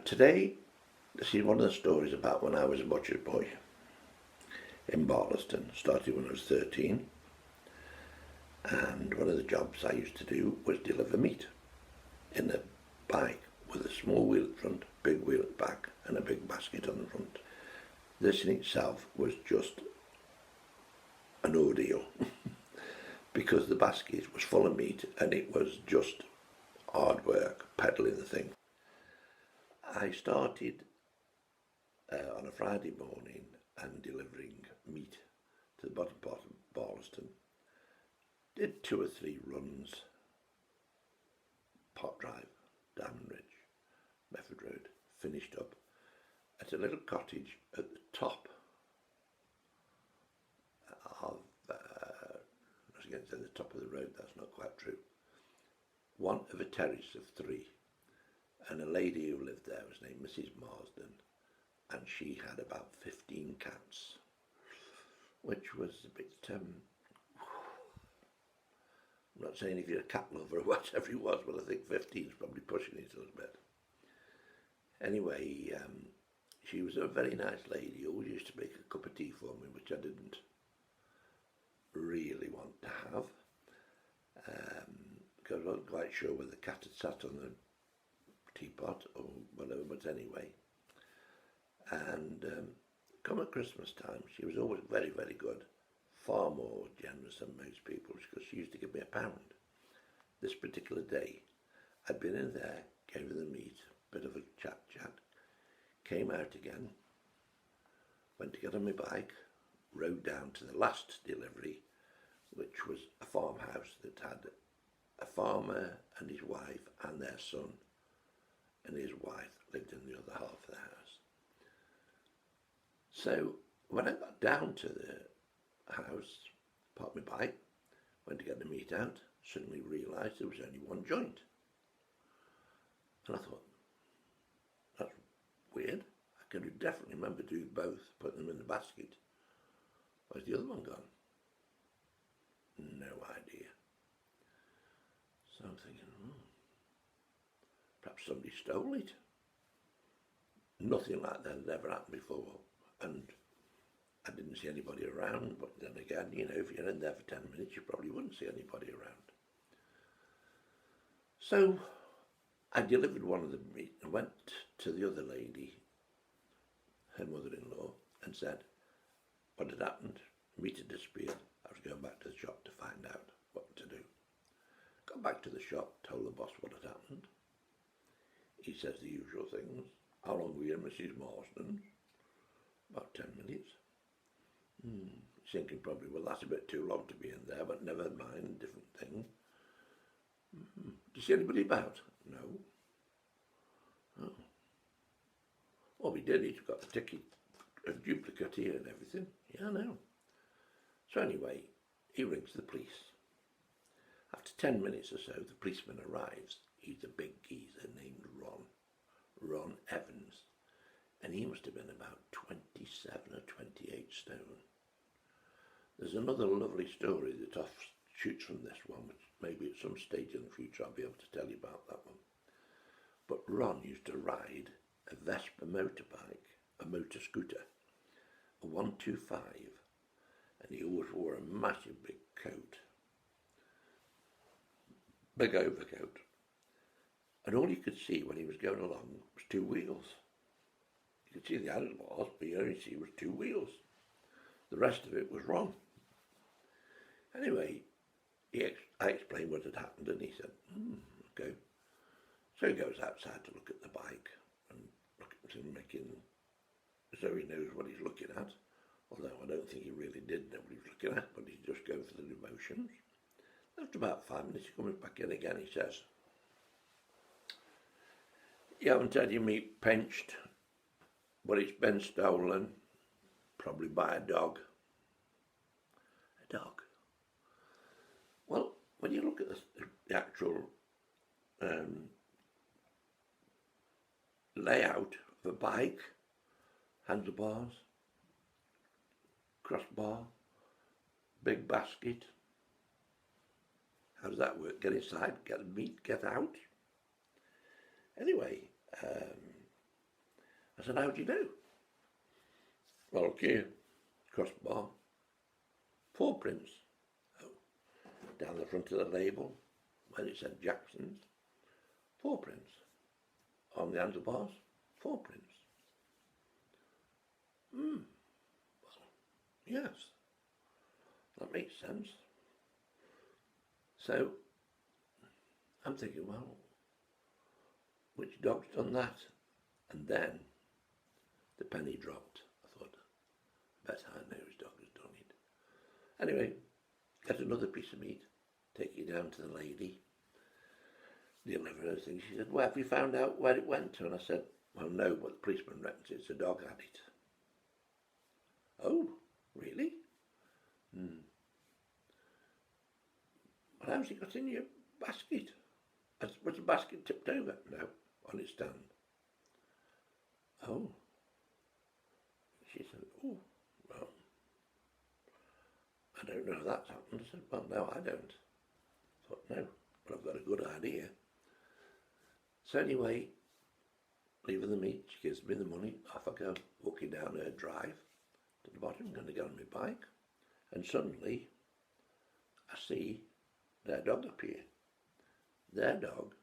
Today, this is one of the stories about when I was a butcher's boy in Barlaston. Started when I was 13, and one of the jobs I used to do was deliver meat in a bike with a small wheel at front, big wheel at back, and a big basket on the front. This in itself was just an ordeal because the basket was full of meat and it was just hard work peddling the thing. I started on a Friday morning and delivering meat to the bottom part of Barlaston. Did 2 or 3 runs, Pot Drive, Diamond Ridge, Mefford Road, finished up at a little cottage at the top of, I was going to say the top of the road, that's not quite true. One of a terrace of 3. And a lady who lived there was named Mrs. Marsden, and she had about 15 cats, which was a bit, I'm not saying if you're a cat lover or whatever it was, but I think 15 is probably pushing it a little bit. Anyway, she was a very nice lady, always used to make a cup of tea for me, which I didn't really want to have, because I wasn't quite sure whether the cat had sat on the teapot or whatever, but anyway. And come at Christmas time, she was always very, very good, far more generous than most people, because she used to give me £1. This particular day, I'd been in there, gave her the meat, bit of a chat, came out again, went to get on my bike, rode down to the last delivery, which was a farmhouse that had a farmer and his wife and their son, and his wife lived in the other half of the house. So when I got down to the house, parked my bike, went to get the meat out, suddenly realised there was only one joint. And I thought, that's weird. I can definitely remember doing both, putting them in the basket. Where's the other one gone? No idea. So I'm thinking, perhaps somebody stole it. Nothing like that had ever happened before, and I didn't see anybody around, but then again, you know, if you're in there for 10 minutes, you probably wouldn't see anybody around. So I delivered one of the meat and went to the other lady, her mother-in-law, and said what had happened. Meat had disappeared. I was going back to the shop to find out what to do. Got back to the shop, told the boss what had happened. He says the usual things. How long were you in Mrs. Marsden's? About 10 minutes. Thinking probably, well, that's a bit too long to be in there, but never mind, different thing. Did you see anybody about? No. Oh. Well, we did. He's got the ticket, a duplicate here and everything. Yeah, I know. So anyway, he rings the police. After 10 minutes or so, the policeman arrives. He's a big geezer named Ron Evans, and he must have been about 27 or 28 stone. There's another lovely story that offshoots from this one, which maybe at some stage in the future I'll be able to tell you about that one. But Ron used to ride a Vespa motorbike, a motor scooter, a 125, and he always wore a massive big coat, big overcoat. And all you could see when he was going along was 2 wheels. You could see the handlebars, but you only see was 2 wheels. The rest of it was wrong. Anyway, I explained what had happened, and he said, okay. So he goes outside to look at the bike and look at him making, so he knows what he's looking at. Although I don't think he really did know what he was looking at, but he's just going for the emotions. After about 5 minutes, he comes back in again. He says, you haven't had your meat pinched, but it's been stolen, probably by a dog. A dog? Well, when you look at the actual layout of a bike, handlebars, crossbar, big basket, how does that work? Get inside, get the meat, get out? Anyway, said, how do you do? Well, look here, crossbar, 4 prints. Oh, down the front of the label, when it said Jackson's, 4 prints. On the handlebars, 4 prints. Well, yes, that makes sense. So I'm thinking, well, which dog's done that? And then the penny dropped. I thought, I bet I know whose dog has done it. Anyway, get another piece of meat, take it down to the lady, deliver her thing. She said, well, have you found out where it went to? And I said, well, no, but the policeman reckons it's a dog had it. Oh, really? Well, how's it got in your basket? Was the basket tipped over? No, on its stand. Oh. She said, oh, well, I don't know if that's happened. I said, well, no, I don't. I thought, no, but I've got a good idea. So anyway, leaving the meat, she gives me the money, off I go, walking down her drive to the bottom, going to get on my bike, and suddenly I see their dog appear. Their dog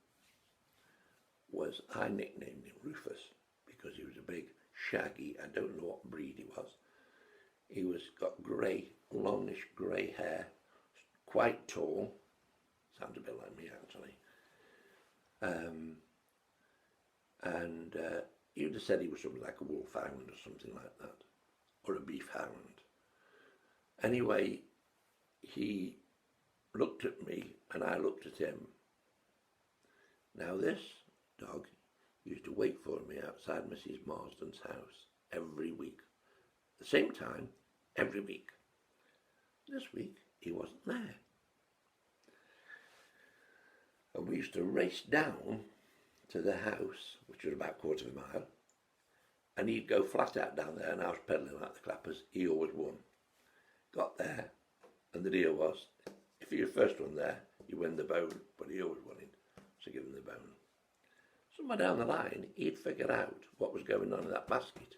was, I nicknamed him Rufus, because he was a big, shaggy, I don't know what breed he was. He was got grey, longish grey hair, quite tall, sounds a bit like me actually. And you'd have said he was something like a wolfhound or something like that, or a beef hound. Anyway, he looked at me and I looked at him. Now this dog used to wait for me outside Mrs. Marsden's house every week. At the same time, every week. This week, he wasn't there. And we used to race down to the house, which was about a quarter of a mile, and he'd go flat out down there and I was pedalling like the clappers. He always won. Got there, and the deal was, if you're the first one there, you win the bone, but he always won it, so give him the bone. Somewhere down the line, he'd figured out what was going on in that basket.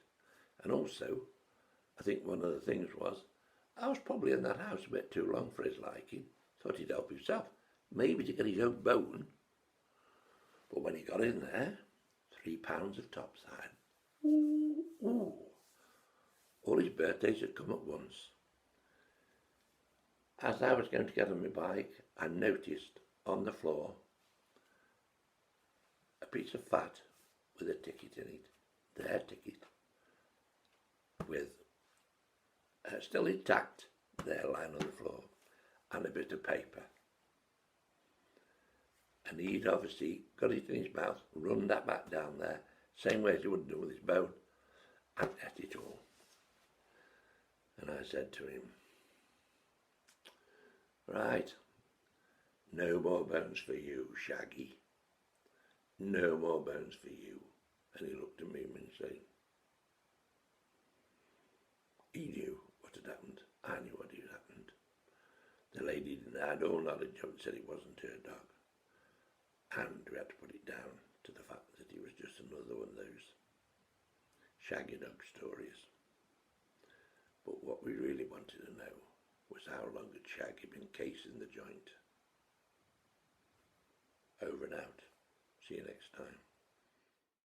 And also, I think one of the things was, I was probably in that house a bit too long for his liking. Thought he'd help himself, maybe to get his own bone. But when he got in there, 3 pounds of topside. Ooh, ooh. All his birthdays had come at once. As I was going to get on my bike, I noticed on the floor a piece of fat with a ticket in it, their ticket, with still intact, their line on the floor, and a bit of paper. And he'd obviously got it in his mouth, run that back down there, same way as he would do with his bone, and ate it all. And I said to him, right, no more bones for you, Shaggy. No more bones for you. And he looked at me and said, he knew what had happened. I knew what had happened. The lady had all knowledge of it, said it wasn't her dog. And we had to put it down to the fact that he was just another one of those shaggy dog stories. But what we really wanted to know was how long had Shaggy been casing the joint. Over and out. See you next time.